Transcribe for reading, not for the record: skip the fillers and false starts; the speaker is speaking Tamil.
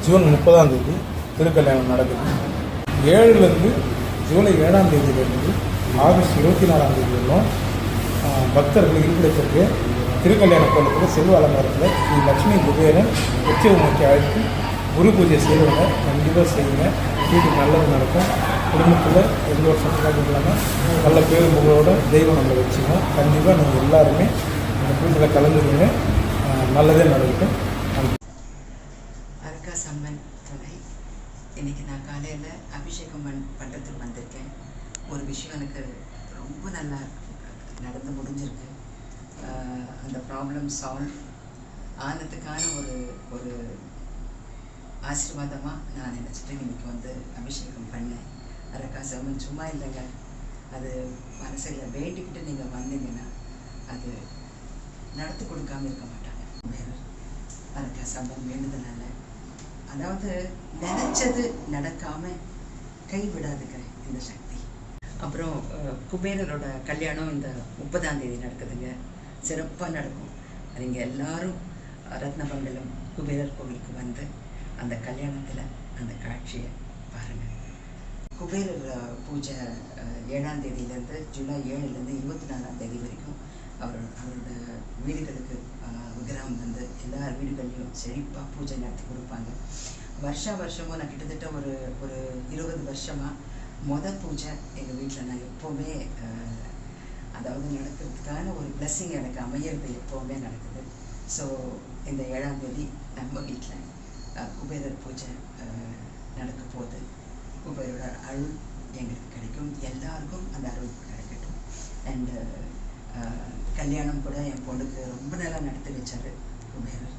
ஜூன் 30ஆம் தேதி திருக்கல்யாணம் நடக்குது. 7லேருந்து ஜூலை 7ஆம் தேதியிலிருந்து ஆகஸ்ட் 24ஆம் தேதி வரலும் பக்தர்கள் இருப்பிடத்திற்கு திருக்கல்யாண கோலத்தில் செல்வ அலங்காரத்தில் ஸ்ரீ லட்சுமி குபேரன் உற்சவமூர்த்தி அழைத்து குரு பூஜை செய்வதை கண்டிப்பாக செய்யுங்க. வீட்டுக்கு நல்லது நடக்கும். குடும்பத்தில் எந்த ஒரு சட்டமாக இல்லாமல் நல்ல பேர் புகழோட தெய்வம் நம்மளை வச்சுங்க. கண்டிப்பாக நீங்கள் எல்லாருமே இந்த பூஜையில் கலந்துருங்க. நல்லதே நடக்கும். அரக்காசம்மன் துணை. இன்றைக்கி நான் காலையில் அபிஷேகம் பண்ணுறதுக்கு வந்திருக்கேன். ஒரு விஷயம் எனக்கு ரொம்ப நல்லா நடந்து முடிஞ்சிருக்கு. அந்த ப்ராப்ளம் சால்வ் ஆனதுக்கான ஒரு ஆசீர்வாதமாக நான் நினச்சிட்டு இன்றைக்கி வந்து அபிஷேகம் பண்ணேன். அரக்காசம்மன் சும்மா இல்லைங்க, அது மனசில் வேண்டிக்கிட்டு நீங்கள் வந்தீங்கன்னா அது நடத்தி கொடுக்காமல் இருக்க மாட்டாங்க. வேறு அரக்காசம்மன் வேண்டுதனால, அதாவது நினச்சது நடக்காமல் கைவிடாதுங்க இந்த சக்தி. அப்புறம் குபேரரோட கல்யாணம் இந்த 30ஆம் தேதி நடக்குதுங்க. சிறப்பாக நடக்கும். நீங்கள் எல்லாரும் ரத்னமங்கலம் குபேரர் கோவிலுக்கு வந்து அந்த கல்யாணத்தில் அந்த காட்சியை பாருங்கள். குபேரர் பூஜை 7ஆம் தேதியிலேருந்து ஜூலை 7லேருந்து 24ஆம் தேதி வரைக்கும் அவரோட வீடுகளுக்கு விக்கிரகம் வந்து எல்லார் வீடுகள்லையும் செழிப்பாக பூஜை நடத்தி கொடுப்பாங்க. வருஷமும் நான் கிட்டத்தட்ட ஒரு 20 வருஷமாக பூஜை எங்கள் வீட்டில் நான் எப்போவுமே அதாவது நடக்கிறதுக்கான ஒரு பிளெஸ்ஸிங் எனக்கு அமையிறது எப்போவுமே நடக்குது. ஸோ இந்த 7ஆம் தேதி நம்ம வீட்டில் குபேரர் பூஜை நடக்க போகுது. குபேரோட அருள் எங்களுக்கு கிடைக்கும். எல்லாருக்கும் அந்த அருள் கிடைக்கட்டும். அண்டு கல்யாணம் கூட என் பொண்ணுக்கு ரொம்ப நல்லா நடத்தி வச்சார் குபேரர்.